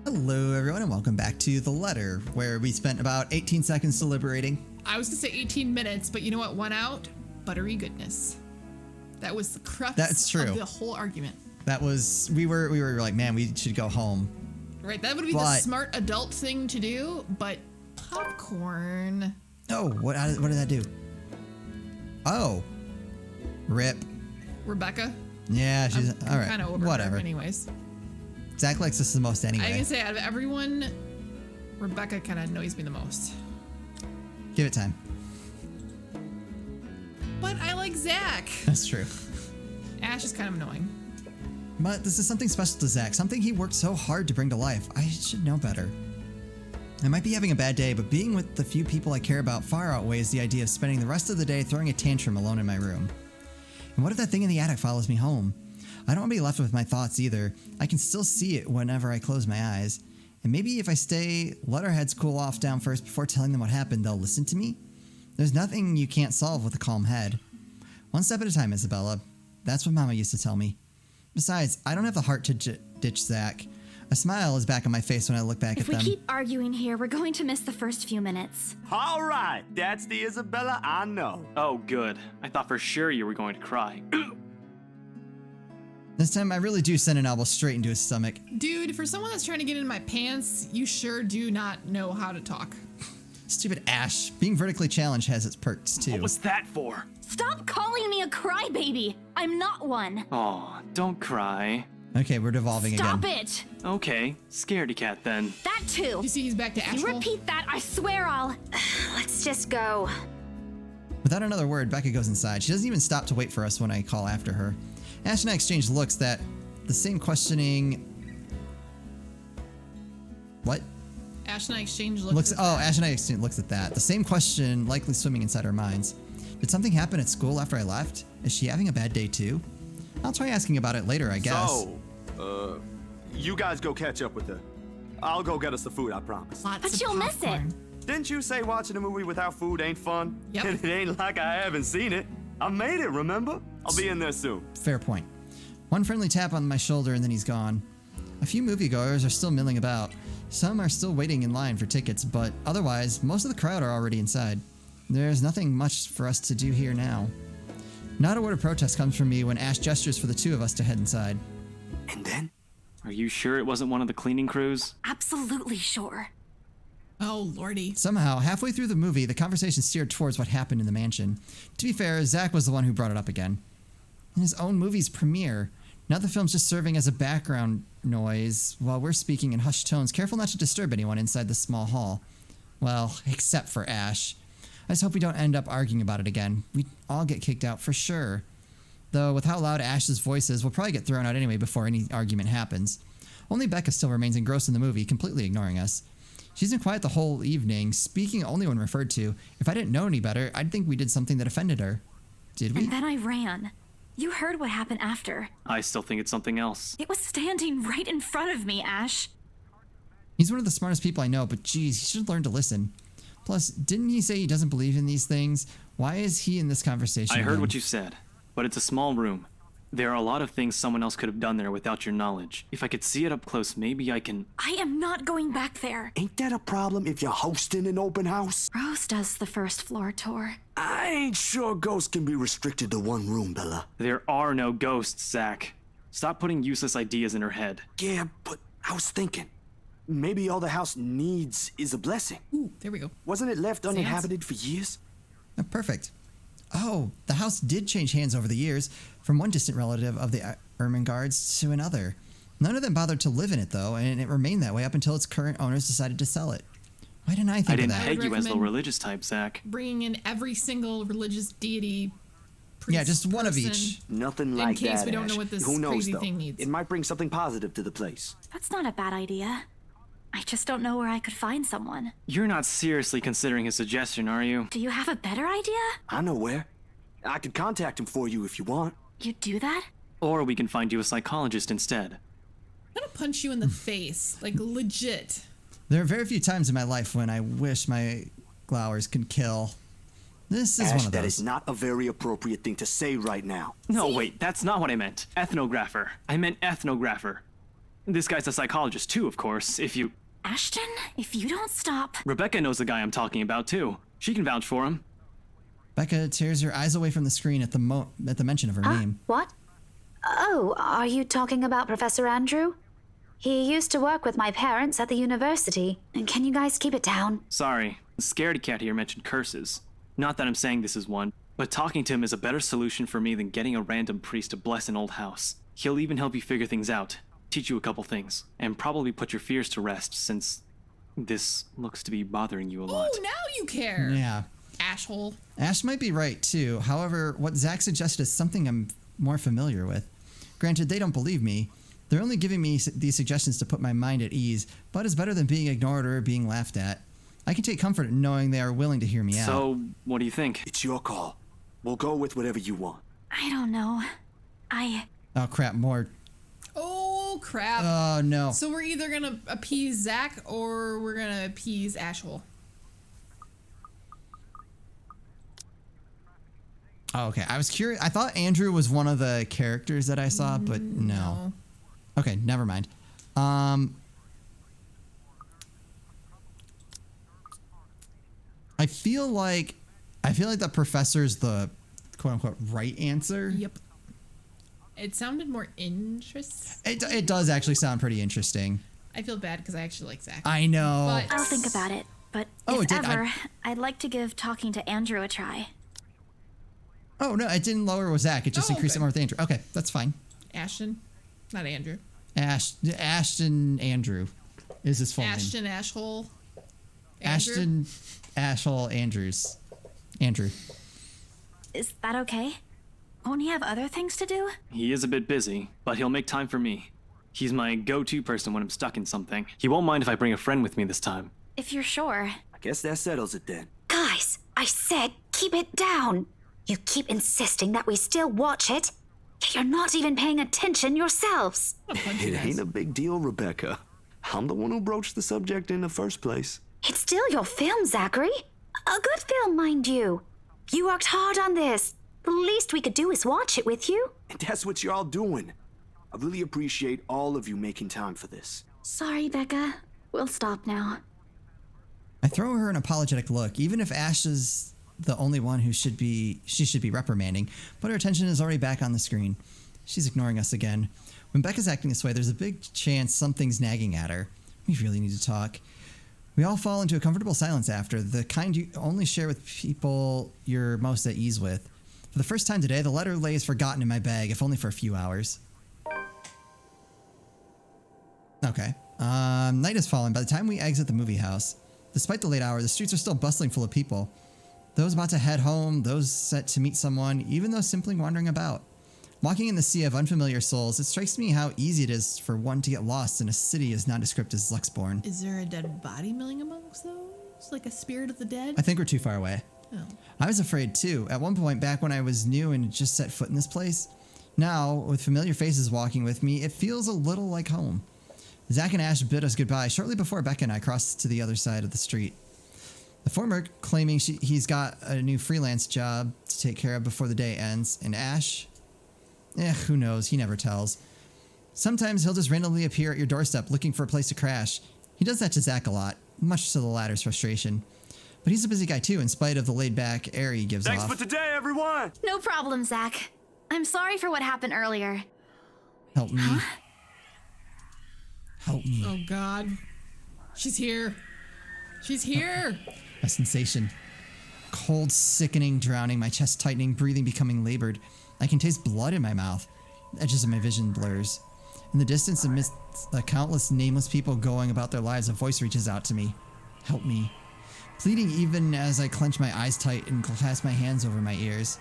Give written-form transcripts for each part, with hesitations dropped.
Hello everyone and welcome back to The Letter, where we spent about 18 seconds deliberating. I was gonna say 18 minutes, but you know what won out? Buttery goodness. That was the crux That's true. of the whole argument. That was, we were like, man, we should go home. Right, that would be the smart adult thing to do, but popcorn. Oh, what did that do? Oh, rip. Rebecca? Yeah, she's, I'm all right, kind of over whatever. her anyways. Zach likes us the most anyway. I can say out of everyone, Rebecca kind of annoys me the most. Give it time. But I like Zach. That's true. Ash is kind of annoying. But this is something special to Zach, something he worked so hard to bring to life. I should know better. I might be having a bad day, but being with the few people I care about far outweighs the idea of spending the rest of the day throwing a tantrum alone in my room. And what if that thing in the attic follows me home? I don't want to be left with my thoughts either. I can still see it whenever I close my eyes. And maybe if I let our heads cool off down first before telling them what happened, they'll listen to me? There's nothing you can't solve with a calm head. One step at a time, Isabella. That's what Mama used to tell me. Besides, I don't have the heart to ditch Zach. A smile is back on my face when I look back at them. If we keep arguing here, we're going to miss the first few minutes. All right, that's the Isabella I know. Oh, good. I thought for sure you were going to cry. This time, I really do send an elbow straight into his stomach. Dude, for someone that's trying to get in my pants, you sure do not know how to talk. Stupid Ash. Being vertically challenged has its perks, too. What was that for? Stop calling me a crybaby! I'm not one! Aw, don't cry. Okay, we're devolving Stop again. it! Okay, scaredy cat then. That too! You see he's back to If you Asheville? repeat that, I swear I'll... Let's just go. Without another word, Becca goes inside. She doesn't even stop to wait for us when I call after her. Ash and I exchange looks that the same questioning... What? Ash and I exchange looks. Ash and I exchange looks at that. The same question likely swimming inside our minds. Did something happen at school after I left? Is she having a bad day too? I'll try asking about it later, I guess. So, you guys go catch up with her. I'll go get us the food, I promise. Lots But of you'll miss popcorn. it. Didn't you say watching a movie without food ain't fun? Yep. And it ain't like I haven't seen it. I made it, remember? I'll be in there soon. Fair point. One friendly tap on my shoulder and then he's gone. A few moviegoers are still milling about. Some are still waiting in line for tickets, but otherwise, most of the crowd are already inside. There's nothing much for us to do here now. Not a word of protest comes from me when Ash gestures for the two of us to head inside. And then? Are you sure it wasn't one of the cleaning crews? Absolutely sure. Oh, lordy. Somehow, halfway through the movie, the conversation steered towards what happened in the mansion. To be fair, Zach was the one who brought it up again. In his own movie's premiere, now the film's just serving as a background noise while we're speaking in hushed tones, careful not to disturb anyone inside the small hall. Well, except for Ash. I just hope we don't end up arguing about it again. We'd all get kicked out for sure. Though, with how loud Ash's voice is, we'll probably get thrown out anyway before any argument happens. Only Becca still remains engrossed in the movie, completely ignoring us. She's been quiet the whole evening, speaking only when referred to. If I didn't know any better, I'd think we did something that offended her. Did we? And then I ran. You heard what happened after. I still think it's something else. It was standing right in front of me, Ash. He's one of the smartest people I know, but geez, he should learn to listen. Plus, didn't he say he doesn't believe in these things? Why is he in this conversation I heard again? what you said, but it's a small room. There are a lot of things someone else could have done there without your knowledge. If I could see it up close, maybe I can... I am not going back there. Ain't that a problem if you're hosting an open house? Rose does the first floor tour. I ain't sure ghosts can be restricted to one room, Bella. There are no ghosts, Zach. Stop putting useless ideas in her head. Yeah, but I was thinking. Maybe all the house needs is a blessing. Ooh, there we go. Wasn't it left uninhabited for years? Oh, perfect. Oh, the house did change hands over the years, from one distant relative of the Ermengardes to another. None of them bothered to live in it, though, and it remained that way up until its current owners decided to sell it. Why didn't I think I of didn't that? peg you as the recommend- religious type, Zach. Bringing in every single religious deity. Yeah, just priest, one of person. each. Nothing In like case that, we don't know Ash. what this Who knows, crazy though? thing needs. It might bring something positive to the place. That's not a bad idea. I just don't know where I could find someone. You're not seriously considering his suggestion, are you? Do you have a better idea? I know where. I could contact him for you if you want. You do that? Or we can find you a psychologist instead. I'm gonna punch you in the face, like legit. There are very few times in my life when I wish my glowers could kill. This is Ash, one of those. that is not a very appropriate thing to say right now. No, wait, that's not what I meant. Ethnographer. I meant ethnographer. This guy's a psychologist too, of course, if you... Ashton, if you don't stop. Rebecca knows the guy I'm talking about too. She can vouch for him. Becca tears her eyes away from the screen at the mention of her name. What? Oh, are you talking about Professor Andrew? He used to work with my parents at the university. Can you guys keep it down? Sorry, Scaredy Cat here mentioned curses. Not that I'm saying this is one, but talking to him is a better solution for me than getting a random priest to bless an old house. He'll even help you figure things out, teach you a couple things, and probably put your fears to rest since this looks to be bothering you a lot. Oh, now you care. Yeah. Ashhole. Ash might be right too. However, what Zach suggested is something I'm more familiar with. Granted, they don't believe me. They're only giving me these suggestions to put my mind at ease, but it's better than being ignored or being laughed at. I can take comfort in knowing they are willing to hear me out. So, what do you think? It's your call. We'll go with whatever you want. I don't know. Oh crap, more. Oh, crap. Oh no. So we're either gonna appease Zach or we're gonna appease Ashhole. Oh, okay. I was curious. I thought Andrew was one of the characters that I saw, but no. Okay, never mind. I feel like the professor's the quote unquote right answer. Yep. It sounded more interesting. It does actually sound pretty interesting. I feel bad because I actually like Zach. I know. But I'll think about it. But Oh, if it did. ever, I'd like to give talking to Andrew a try. Oh no, it didn't lower with Zach. It just Oh, increased it okay. more with Andrew. Okay, that's fine. Ashton, not Andrew. Ashton Andrew is his full Ashton Ashhole. name. Andrew? Ashton Ashhole Andrews. Andrew. Is that okay? Won't he have other things to do? He is a bit busy, but he'll make time for me. He's my go-to person when I'm stuck in something. He won't mind if I bring a friend with me this time. If you're sure. I guess that settles it then. Guys, I said keep it down. You keep insisting that we still watch it. Yet you're not even paying attention yourselves. I'm gonna punch you It guys. ain't a big deal, Rebecca. I'm the one who broached the subject in the first place. It's still your film, Zachary. A good film, mind you. You worked hard on this. The least we could do is watch it with you. And that's what you're all doing. I really appreciate all of you making time for this. Sorry, Becca. We'll stop now. I throw her an apologetic look, even if Ash is the only one she should be reprimanding, but her attention is already back on the screen. She's ignoring us again. When Becca's acting this way, there's a big chance something's nagging at her. We really need to talk. We all fall into a comfortable silence after, the kind you only share with people you're most at ease with. For the first time today, the letter lays forgotten in my bag, if only for a few hours. Okay. Night has fallen by the time we exit the movie house. Despite the late hour, the streets are still bustling full of people. Those about to head home, those set to meet someone, even those simply wandering about. Walking in the sea of unfamiliar souls, it strikes me how easy it is for one to get lost in a city as nondescript as Luxborn. Is there a dead body milling amongst those? Like a spirit of the dead? I think we're too far away. Oh. I was afraid too, at one point back when I was new and just set foot in this place. Now, with familiar faces walking with me, it feels a little like home. Zach and Ash bid us goodbye shortly before Becca and I crossed to the other side of the street. The former claiming he's got a new freelance job to take care of before the day ends, and Ash? Who knows, he never tells. Sometimes he'll just randomly appear at your doorstep looking for a place to crash. He does that to Zach a lot, much to the latter's frustration. But he's a busy guy too, in spite of the laid-back air he gives Thanks off. for today, everyone! No problem, Zach. I'm sorry for what happened earlier. Help me. Help me. Oh, God. She's here. She's here. A sensation. Cold, sickening, drowning, my chest tightening, breathing becoming labored. I can taste blood in my mouth. Edges of my vision blurs. In the distance, amidst the countless nameless people going about their lives, a voice reaches out to me. Help me. Pleading even as I clench my eyes tight and clasp my hands over my ears.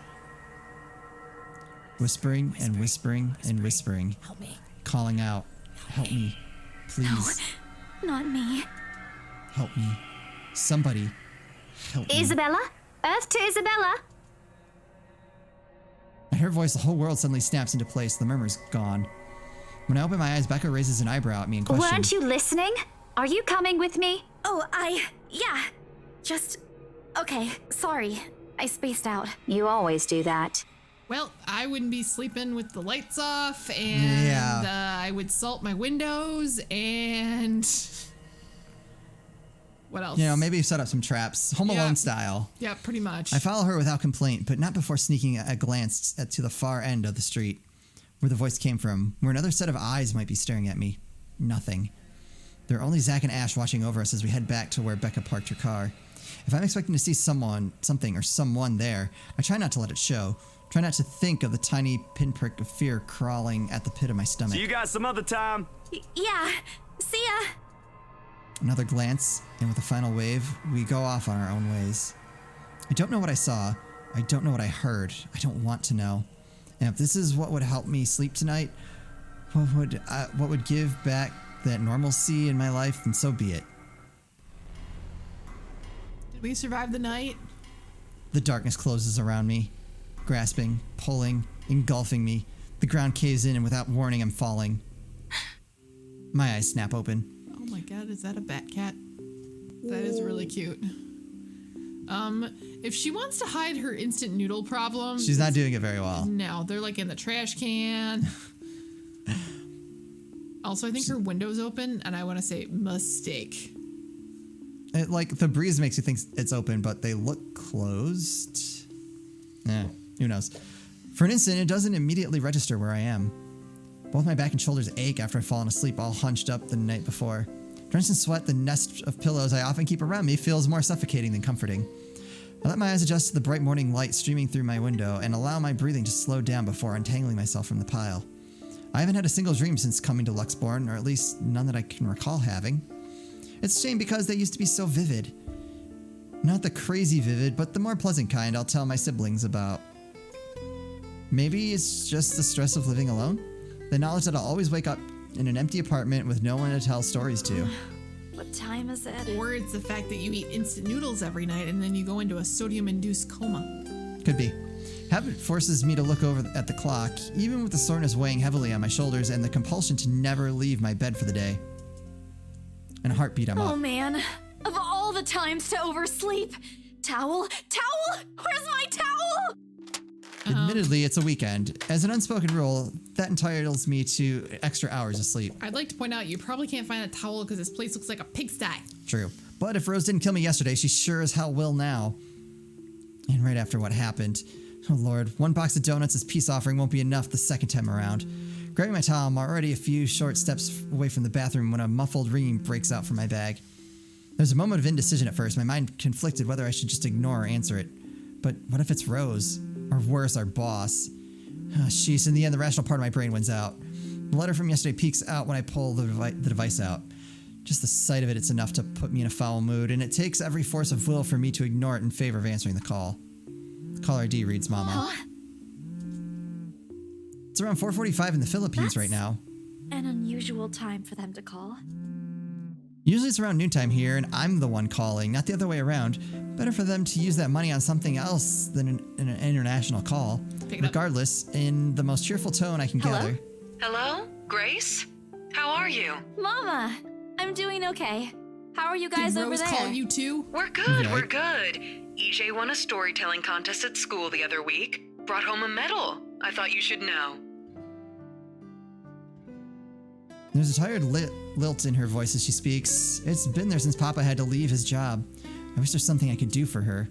Whispering and whispering and whispering. Help me. Calling out. Help me. Please. Not me. Help me. Somebody. Help me. Isabella? Earth to Isabella? At her voice, the whole world suddenly snaps into place. The murmur's gone. When I open my eyes, Becca raises an eyebrow at me and questions. Weren't you listening? Are you coming with me? Oh, yeah. Just, okay, sorry. I spaced out. You always do that. Well, I wouldn't be sleeping with the lights off, and I would salt my windows, and what else? Maybe set up some traps, Home Alone style. Yeah, pretty much. I follow her without complaint, but not before sneaking a glance to the far end of the street, where the voice came from, where another set of eyes might be staring at me. Nothing. There are only Zach and Ash watching over us as we head back to where Becca parked her car. If I'm expecting to see someone there, I try not to let it show. Try not to think of the tiny pinprick of fear crawling at the pit of my stomach. See you guys some other time. Yeah. See ya. Another glance, and with a final wave, we go off on our own ways. I don't know what I saw. I don't know what I heard. I don't want to know. And if this is what would help me sleep tonight, what would give back that normalcy in my life, then so be it. Did we survive the night? The darkness closes around me, grasping, pulling, engulfing me. The ground caves in, and without warning, I'm falling. My eyes snap open. Oh my god, is that a bat cat? That is really cute. If she wants to hide her instant noodle problem... She's not doing it very well. No, they're like in the trash can. Also, I think her window's open, and I want to say mistake. The breeze makes you think it's open, but they look closed. Who knows? For an instant, it doesn't immediately register where I am. Both my back and shoulders ache after I've fallen asleep all hunched up the night before. Drenched in sweat, the nest of pillows I often keep around me feels more suffocating than comforting. I let my eyes adjust to the bright morning light streaming through my window and allow my breathing to slow down before untangling myself from the pile. I haven't had a single dream since coming to Luxborn, or at least none that I can recall having. It's a shame because they used to be so vivid. Not the crazy vivid, but the more pleasant kind I'll tell my siblings about. Maybe it's just the stress of living alone? The knowledge that I'll always wake up in an empty apartment with no one to tell stories to. What time is it? Or it's the fact that you eat instant noodles every night and then you go into a sodium-induced coma. Could be. Habit forces me to look over at the clock, even with the soreness weighing heavily on my shoulders and the compulsion to never leave my bed for the day. In a heartbeat, I'm up. Oh man, of all the times to oversleep. Towel? Towel? Where's my towel? Admittedly, it's a weekend. As an unspoken rule, that entitles me to extra hours of sleep. I'd like to point out you probably can't find a towel because this place looks like a pigsty. True. But if Rose didn't kill me yesterday, she sure as hell will now. And right after what happened. Oh lord, one box of donuts as peace offering won't be enough the second time around. Grabbing my towel, I'm already a few short steps away from the bathroom when a muffled ringing breaks out from my bag. There's a moment of indecision at first, my mind conflicted whether I should just ignore or answer it. But what if it's Rose? Or worse, our boss? Oh, sheesh, in the end, the rational part of my brain wins out. The letter from yesterday peeks out when I pull the device out. Just the sight of it's enough to put me in a foul mood, and it takes every force of will for me to ignore it in favor of answering the call. Caller ID reads Mama. Huh? It's around 4:45 in the Philippines right now. An unusual time for them to call. Usually it's around noontime here, and I'm the one calling, not the other way around. Better for them to use that money on something else than an international call. Regardless, in the most cheerful tone I can gather. Hello? Grace? How are you? Mama, I'm doing okay. How are you guys Did over Rose there? call you too? We're good, Okay. we're good. EJ won a storytelling contest at school the other week. Brought home a medal. I thought you should know. There's a tired lilt in her voice as she speaks. It's been there since Papa had to leave his job. I wish there's something I could do for her.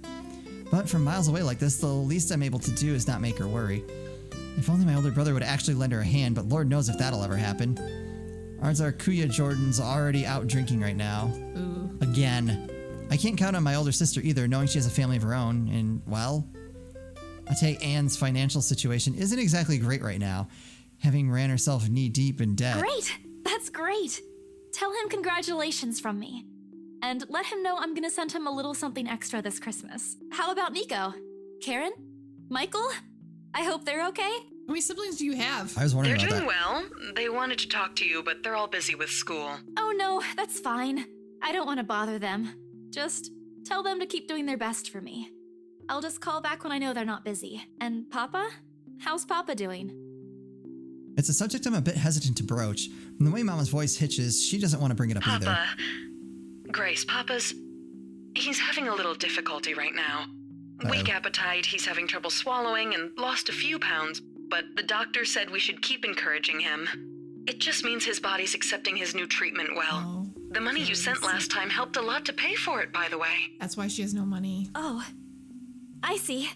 But from miles away like this, the least I'm able to do is not make her worry. If only my older brother would actually lend her a hand, but Lord knows if that'll ever happen. Odds are Kuya Jordan's already out drinking right now. Ooh. Again. I can't count on my older sister either, knowing she has a family of her own, and, well, I take Anne's financial situation isn't exactly great right now, having ran herself knee-deep in debt. Great! That's great! Tell him congratulations from me. And let him know I'm gonna send him a little something extra this Christmas. How about Nico? Karen? Michael? I hope they're okay? How many siblings do you have? I was wondering They're about doing that. well. They wanted to talk to you, but they're all busy with school. Oh no, that's fine. I don't want to bother them. Just tell them to keep doing their best for me. I'll just call back when I know they're not busy. And Papa? How's Papa doing? It's a subject I'm a bit hesitant to broach. From the way Mama's voice hitches, she doesn't want to bring it up either. Grace, Papa's... He's having a little difficulty right now. Weak appetite, he's having trouble swallowing, and lost a few pounds, but the doctor said we should keep encouraging him. It just means his body's accepting his new treatment well. Oh, The money you sent last time helped a lot to pay for it, by the way. that's why she has no money. Oh, I see.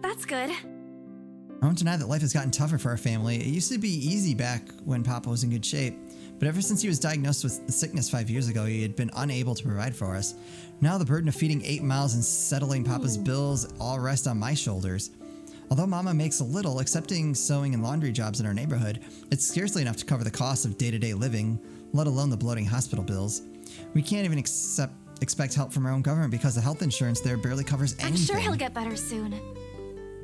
That's good. I won't deny that life has gotten tougher for our family. It used to be easy back when Papa was in good shape, but ever since he was diagnosed with the sickness 5 years ago, he had been unable to provide for us. Now the burden of feeding 8 mouths and settling Papa's bills all rest on my shoulders. Although Mama makes a little, accepting sewing and laundry jobs in our neighborhood, it's scarcely enough to cover the costs of day-to-day living, let alone the bloating hospital bills. We can't even expect help from our own government because the health insurance there barely covers anything. I'm sure he'll get better soon.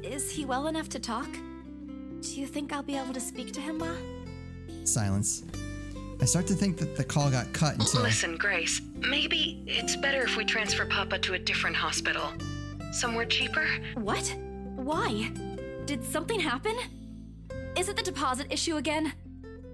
Is he well enough to talk? Do you think I'll be able to speak to him, Ma? Silence. I start to think that the call got cut until... Listen, Grace, maybe it's better if we transfer Papa to a different hospital. Somewhere cheaper? What? Why? Did something happen? Is it the deposit issue again?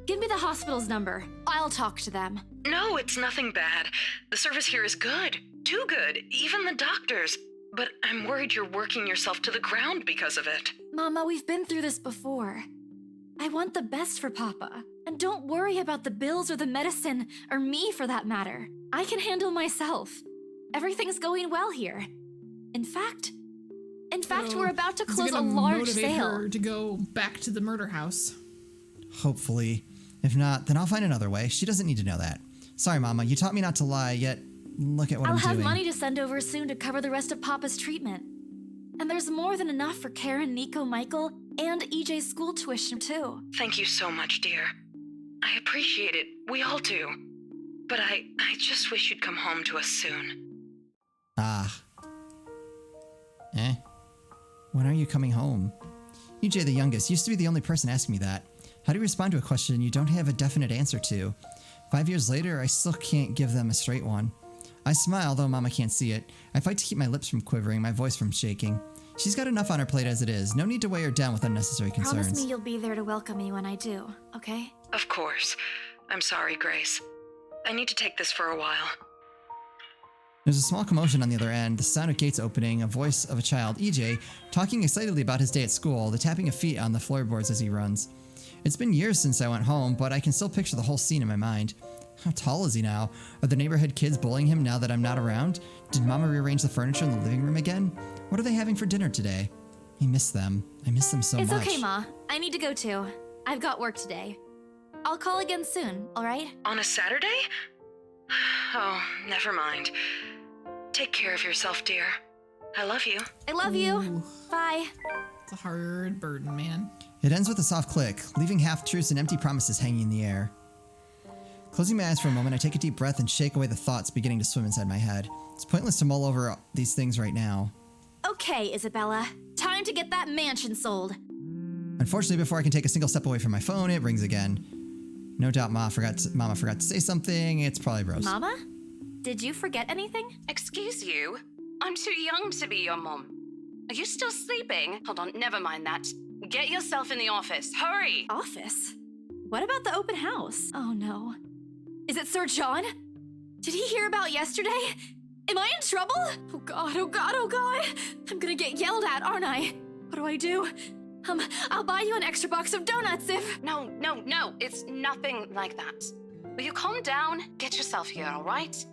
Give me the hospital's number. I'll talk to them. No, it's nothing bad. The service here is good. Too good. Even the doctors. But I'm worried you're working yourself to the ground because of it. Mama, we've been through this before. I want the best for Papa. And don't worry about the bills or the medicine, or me for that matter. I can handle myself. Everything's going well here. In fact, we're about to Is it close a gonna large motivate sale. her to go back to the murder house. Hopefully. If not, then I'll find another way. She doesn't need to know that. Sorry, Mama. You taught me not to lie, yet look at what I'll I'm have doing. money to send over soon to cover the rest of Papa's treatment. And there's more than enough for Karen, Nico, Michael, and EJ's school tuition, too. Thank you so much, dear. I appreciate it. We all do. But I just wish you'd come home to us soon. Ah. When are you coming home? EJ, the youngest, used to be the only person asking me that. How do you respond to a question you don't have a definite answer to? 5 years later, I still can't give them a straight one. I smile, though Mama can't see it. I fight to keep my lips from quivering, my voice from shaking. She's got enough on her plate as it is. No need to weigh her down with unnecessary concerns. Promise me you'll be there to welcome me when I do, okay? Of course. I'm sorry, Grace. I need to take this for a while. There's a small commotion on the other end, the sound of gates opening, a voice of a child, EJ, talking excitedly about his day at school, the tapping of feet on the floorboards as he runs. It's been years since I went home, but I can still picture the whole scene in my mind. How tall is he now? Are the neighborhood kids bullying him now that I'm not around? Did Mama rearrange the furniture in the living room again? What are they having for dinner today? I miss them. I miss them so much. It's okay, Ma. I need to go too. I've got work today. I'll call again soon, alright? On a Saturday? Oh, never mind. Take care of yourself, dear. I love you. I love you. Ooh. Bye. It's a hard burden, man. It ends with a soft click, leaving half-truths and empty promises hanging in the air. Closing my eyes for a moment, I take a deep breath and shake away the thoughts beginning to swim inside my head. It's pointless to mull over these things right now. Okay, Isabella. Time to get that mansion sold. Unfortunately, before I can take a single step away from my phone, it rings again. No doubt Mama forgot to say something. It's probably Rose. Mama? Did you forget anything? Excuse you? I'm too young to be your mom. Are you still sleeping? Hold on, never mind that. Get yourself in the office. Hurry! Office? What about the open house? Oh no. Is it Sir John? Did he hear about yesterday? Am I in trouble? Oh god, oh god, oh god. I'm gonna get yelled at, aren't I? What do? I'll buy you an extra box of donuts if... No, it's nothing like that. Will you calm down? Get yourself here, all right?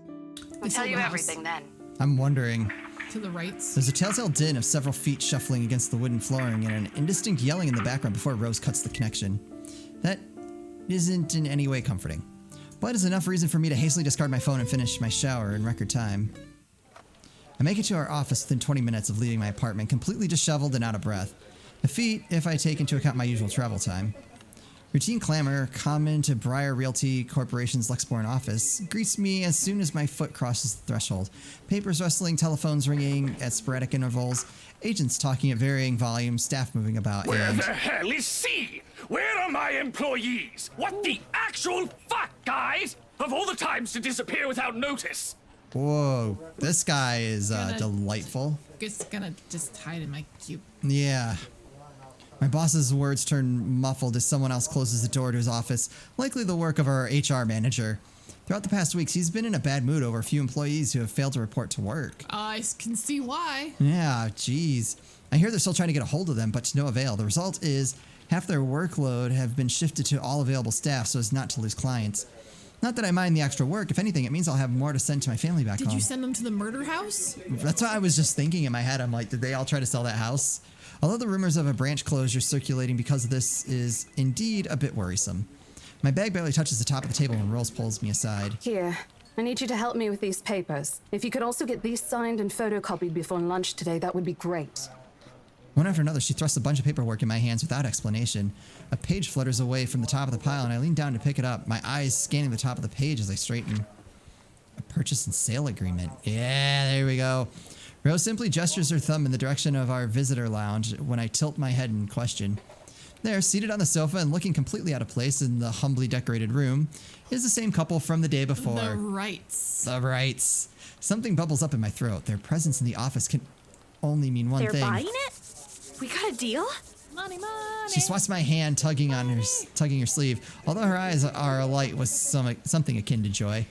I'll It's tell a you house. everything then. I'm wondering. To the rights. There's a telltale din of several feet shuffling against the wooden flooring and an indistinct yelling in the background before Rose cuts the connection. That isn't in any way comforting, but is enough reason for me to hastily discard my phone and finish my shower in record time. I make it to our office within 20 minutes of leaving my apartment, completely disheveled and out of breath. A feat if I take into account my usual travel time. Routine clamor, common to Briar Realty Corporation's Luxborn office, greets me as soon as my foot crosses the threshold. Papers rustling, telephones ringing at sporadic intervals, agents talking at varying volumes, staff moving about, Where and... the hell is C? Where are my employees? What the actual fuck, guys? Of all the times to disappear without notice. Whoa, this guy is delightful. Just gonna just hide in my cube. Yeah. My boss's words turn muffled as someone else closes the door to his office, likely the work of our HR manager. Throughout the past weeks, he's been in a bad mood over a few employees who have failed to report to work. I can see why. Yeah, geez. I hear they're still trying to get a hold of them, but to no avail. The result is half their workload have been shifted to all available staff so as not to lose clients. Not that I mind the extra work. If anything, it means I'll have more to send to my family back home. Did you send them to the murder house? That's what I was just thinking in my head. I'm like, did they all try to sell that house? Although the rumors of a branch closure circulating because of this is indeed a bit worrisome. My bag barely touches the top of the table when Rose pulls me aside. Here, I need you to help me with these papers. If you could also get these signed and photocopied before lunch today, that would be great. One after another, she thrusts a bunch of paperwork in my hands without explanation. A page flutters away from the top of the pile, and I lean down to pick it up, my eyes scanning the top of the page as I straighten. A purchase and sale agreement. Yeah, there we go. Rose simply gestures her thumb in the direction of our visitor lounge when I tilt my head in question. There, seated on the sofa and looking completely out of place in the humbly decorated room, is the same couple from the day before. The Wrights. The Wrights. Something bubbles up in my throat. Their presence in the office can only mean one thing. They're buying it? We got a deal? Money. She swats my hand, tugging her sleeve, although her eyes are alight with something akin to joy.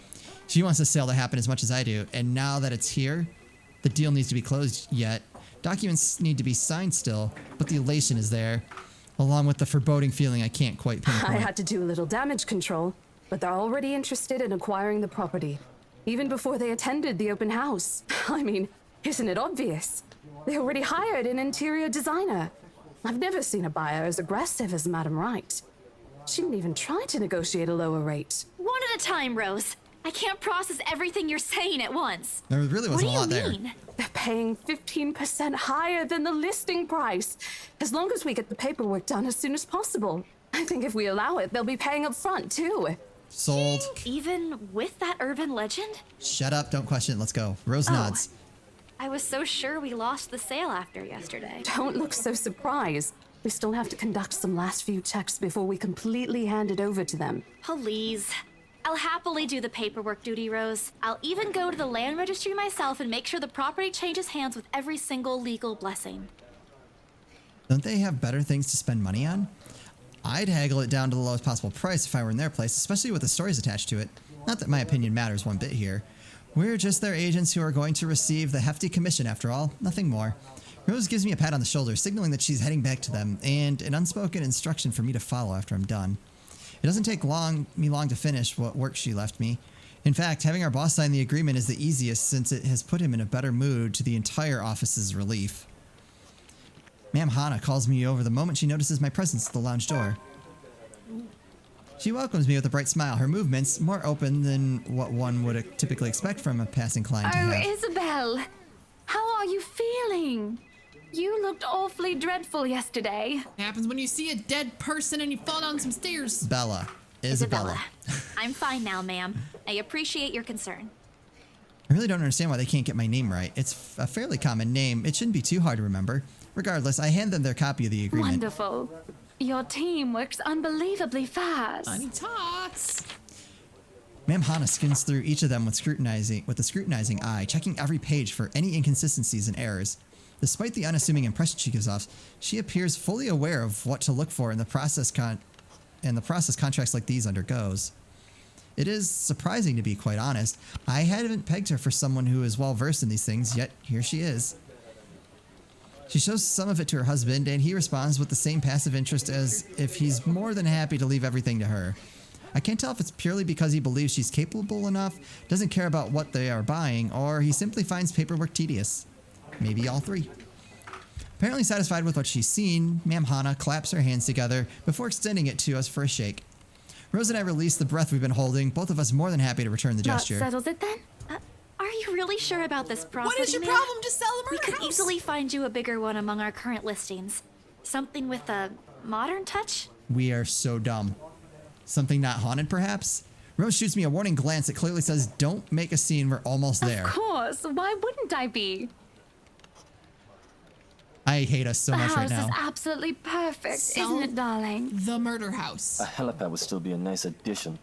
She wants the sale to happen as much as I do, and now that it's here, the deal needs to be closed yet. Documents need to be signed still, but the elation is there, along with the foreboding feeling I can't quite pinpoint. I had to do a little damage control, but they're already interested in acquiring the property, even before they attended the open house. I mean, isn't it obvious? They already hired an interior designer. I've never seen a buyer as aggressive as Madam Wright. She didn't even try to negotiate a lower rate. One at a time, Rose. I can't process everything you're saying at once. There really wasn't a lot there. What do you mean? They're paying 15% higher than the listing price, as long as we get the paperwork done as soon as possible. I think if we allow it, they'll be paying up front, too. Sold. Even with that urban legend? Shut up, don't question it, let's go. Rose nods. I was so sure we lost the sale after yesterday. Don't look so surprised. We still have to conduct some last few checks before we completely hand it over to them. Please. I'll happily do the paperwork duty, Rose. I'll even go to the land registry myself and make sure the property changes hands with every single legal blessing. Don't they have better things to spend money on? I'd haggle it down to the lowest possible price if I were in their place, especially with the stories attached to it. Not that my opinion matters one bit here. We're just their agents who are going to receive the hefty commission after all, nothing more. Rose gives me a pat on the shoulder, signaling that she's heading back to them, and an unspoken instruction for me to follow after I'm done. It doesn't take me long to finish what work she left me. In fact, having our boss sign the agreement is the easiest since it has put him in a better mood to the entire office's relief. Ma'am Hana calls me over the moment she notices my presence at the lounge door. She welcomes me with a bright smile, her movements more open than what one would typically expect from a passing client to have. Isabel, how are you feeling? You looked awfully dreadful yesterday. It happens when you see a dead person and you fall down some stairs. Isabella. I'm fine now, ma'am. I appreciate your concern. I really don't understand why they can't get my name right. It's a fairly common name. It shouldn't be too hard to remember. Regardless, I hand them their copy of the agreement. Wonderful. Your team works unbelievably fast. Funny tots. Ma'am Hana skins through each of them with a scrutinizing eye, checking every page for any inconsistencies and errors. Despite the unassuming impression she gives off, she appears fully aware of what to look for in the process contracts like these undergoes. It is surprising, to be quite honest. I hadn't pegged her for someone who is well versed in these things, yet here she is. She shows some of it to her husband, and he responds with the same passive interest as if he's more than happy to leave everything to her. I can't tell if it's purely because he believes she's capable enough, doesn't care about what they are buying, or he simply finds paperwork tedious. Maybe all three. Apparently satisfied with what she's seen, Ma'am Hana claps her hands together before extending it to us for a shake. Rose and I release the breath we've been holding, both of us more than happy to return the gesture. That settles it then? Are you really sure about this property? What is your ma'am? problem? Just sell the We murder could house. easily find you a bigger one among our current listings. Something with a modern touch? We are so dumb. Something not haunted, perhaps? Rose shoots me a warning glance that clearly says, don't make a scene, we're almost there. Of course, why wouldn't I be? I hate us so much right The house now. is absolutely perfect, Sell isn't it, darling? The murder house. A helipad would still be a nice addition.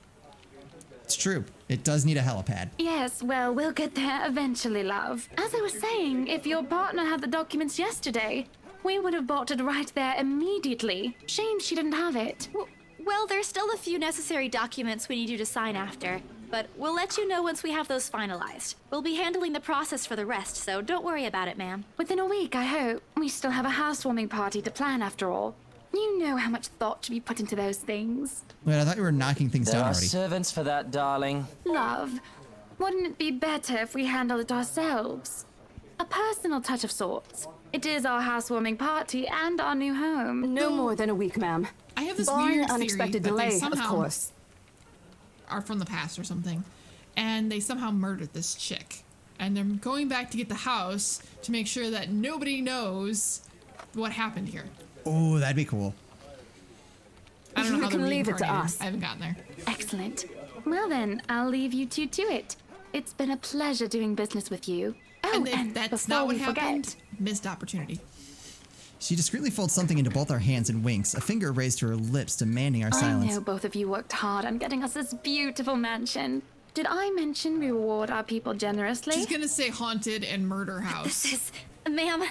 It's true. It does need a helipad. Yes, well, we'll get there eventually, love. As I was saying, if your partner had the documents yesterday, we would have bought it right there immediately. Shame she didn't have it. Well, there's still a few necessary documents we need you to sign after. but we'll let you know once we have those finalized. We'll be handling the process for the rest, so don't worry about it, ma'am. Within a week, I hope. We still have a housewarming party to plan after all. You know how much thought should be put into those things. Wait, I thought you were knocking things There down are already. servants for that, darling. Love, wouldn't it be better if we handled it ourselves? A personal touch of sorts. It is our housewarming party and our new home. No more than a week, ma'am. I have this Barring weird unexpected theory that delay, they of somehow course. are from the past or something, and they somehow murdered this chick, and they're going back to get the house to make sure that nobody knows what happened here. Oh, that'd be cool. I don't know You how can they're leave it to reincarnated. us. I haven't gotten there. Excellent. Well then, I'll leave you two to it. It's been a pleasure doing business with you. Oh, And if that's before not what we happened, forget, missed opportunity. She discreetly folds something into both our hands and winks, a finger raised to her lips, demanding our I silence. know both of you worked hard on getting us this beautiful mansion. Did I mention we reward our people generously? She's gonna say haunted and murder house. This is... Ma'am,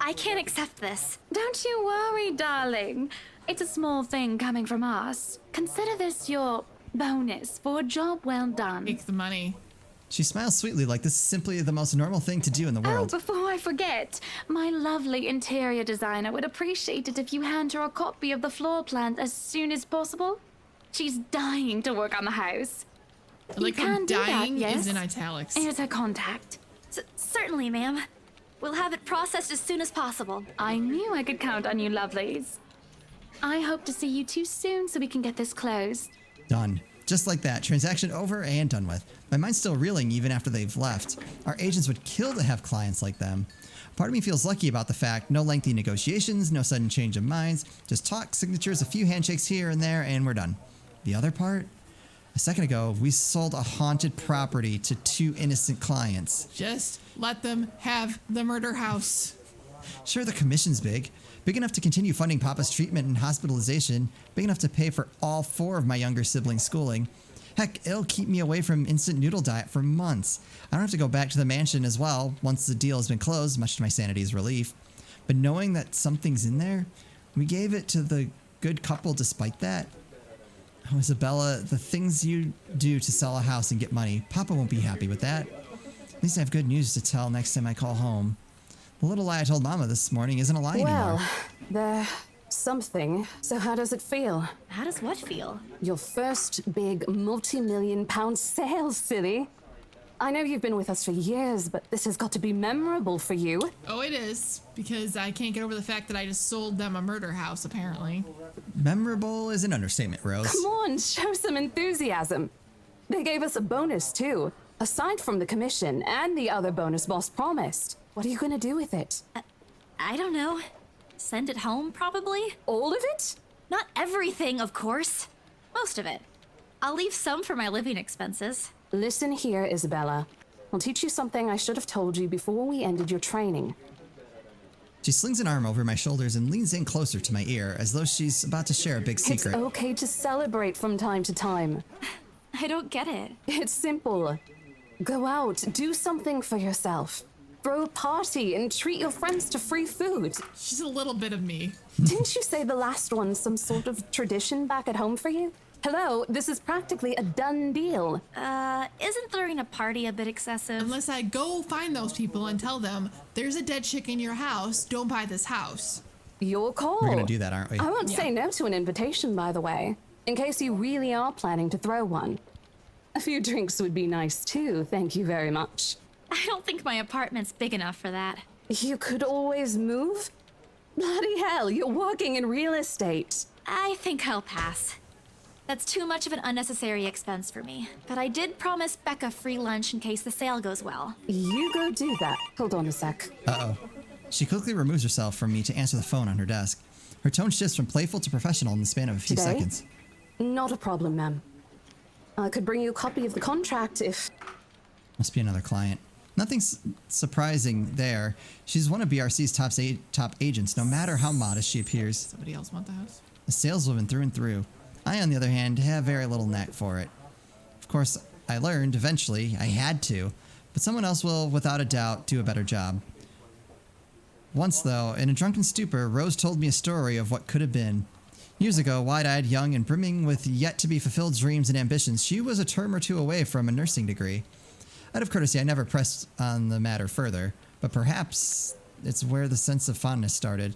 I can't accept this. Don't you worry, darling. It's a small thing coming from us. Consider this your bonus for a job well done. Take the money. She smiles sweetly, like this is simply the most normal thing to do in the Oh, world. before I forget, my lovely interior designer would appreciate it if you hand her a copy of the floor plan as soon as possible. She's dying to work on the house. Like you her can do that, dying yes? is in italics. Here's her contact. Certainly, ma'am. We'll have it processed as soon as possible. I knew I could count on you, lovelies. I hope to see you two soon so we can get this closed. Done. Just like that, transaction over and done with. My mind's still reeling even after they've left. Our agents would kill to have clients like them. Part of me feels lucky about the fact no lengthy negotiations, no sudden change of minds, just talk, signatures, a few handshakes here and there, and we're done. The other part? A second ago, we sold a haunted property to 2 innocent clients. Just let them have the murder house. Sure, the commission's big. Big enough to continue funding Papa's treatment and hospitalization. Big enough to pay for all 4 of my younger siblings' schooling. Heck, it'll keep me away from instant noodle diet for months. I don't have to go back to the mansion as well once the deal has been closed, much to my sanity's relief. But knowing that something's in there, we gave it to the good couple despite that. Oh, Isabella, the things you do to sell a house and get money, Papa won't be happy with that. At least I have good news to tell next time I call home. The little lie I told Mama this morning isn't a lie anymore. Well, there's something. So how does it feel? How does what feel? Your first big multi-million-pound sale, silly. I know you've been with us for years, but this has got to be memorable for you. Oh, it is, because I can't get over the fact that I just sold them a murder house, apparently. Memorable is an understatement, Rose. Come on, show some enthusiasm. They gave us a bonus, too. Aside from the commission and the other bonus boss promised. What are you gonna do with it? I don't know. Send it home, probably? All of it? Not everything, of course. Most of it. I'll leave some for my living expenses. Listen here, Isabella. I'll teach you something I should have told you before we ended your training. She slings an arm over my shoulders and leans in closer to my ear as though she's about to share a big secret. It's okay to celebrate from time to time. I don't get it. It's simple. Go out, do something for yourself. Throw a party and treat your friends to free food. She's a little bit of me. Didn't you say the last one's some sort of tradition back at home for you? Hello, this is practically a done deal. Isn't throwing a party a bit excessive? Unless I go find those people and tell them, there's a dead chick in your house, don't buy this house. Your call. We're gonna do that, aren't we? I won't say no to an invitation, by the way, in case you really are planning to throw one. A few drinks would be nice too, thank you very much. I don't think my apartment's big enough for that. You could always move? Bloody hell, you're working in real estate. I think I'll pass. That's too much of an unnecessary expense for me. But I did promise Becca free lunch in case the sale goes well. You go do that. Hold on a sec. Uh-oh. She quickly removes herself from me to answer the phone on her desk. Her tone shifts from playful to professional in the span of a few Today? seconds. Not a problem, ma'am. I could bring you a copy of the contract if... Must be another client. Nothing surprising there. She's one of BRC's top agents, no matter how modest she appears. Somebody else want the house? A saleswoman through and through. I, on the other hand, have very little knack for it. Of course, I learned eventually, I had to, but someone else will, without a doubt, do a better job. Once, though, in a drunken stupor, Rose told me a story of what could have been. Years ago, wide-eyed, young, and brimming with yet-to-be-fulfilled dreams and ambitions, she was a term or two away from a nursing degree. Out of courtesy, I never pressed on the matter further, but perhaps it's where the sense of fondness started.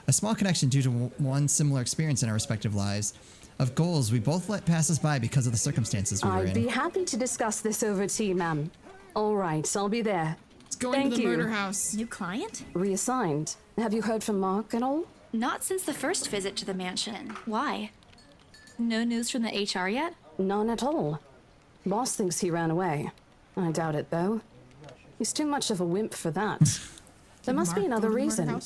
A small connection due to one similar experience in our respective lives, of goals we both let pass us by because of the circumstances we were in. I'd be happy to discuss this over tea, ma'am. All right, I'll be there. It's going to the murder house. New client? Reassigned. Have you heard from Mark at all? Not since the first visit to the mansion. Why? No news from the HR yet? None at all. Boss thinks he ran away. I doubt it, though. He's too much of a wimp for that. There must be another reason.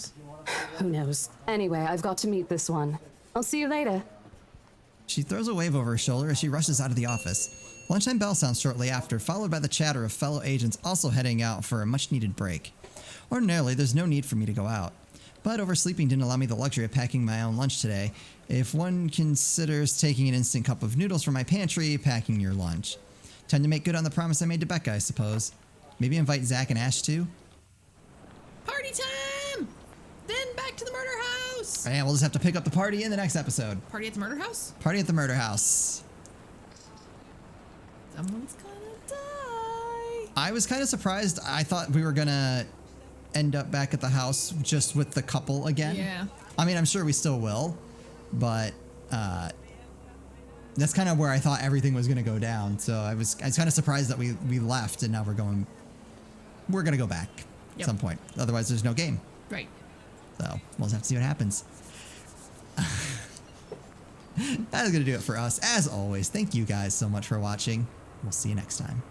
Who knows? Anyway, I've got to meet this one. I'll see you later. She throws a wave over her shoulder as she rushes out of the office. Lunchtime bell sounds shortly after, followed by the chatter of fellow agents also heading out for a much-needed break. Ordinarily, there's no need for me to go out. But oversleeping didn't allow me the luxury of packing my own lunch today, if one considers taking an instant cup of noodles from my pantry, packing your lunch. Time to make good on the promise I made to Becca, I suppose. Maybe invite Zach and Ash too? Party time! Then back to the murder house! And we'll just have to pick up the party in the next episode. Party at the murder house? Party at the murder house. Someone's gonna die. I was kind of surprised. I thought we were gonna end up back at the house just with the couple again. Yeah. I mean, I'm sure we still will, but that's kind of where I thought everything was gonna go down. So I was kind of surprised that we left and now we're gonna go back at some point. Otherwise, there's no game. Right. So we'll just have to see what happens. That is gonna do it for us. As always, thank you guys so much for watching. We'll see you next time.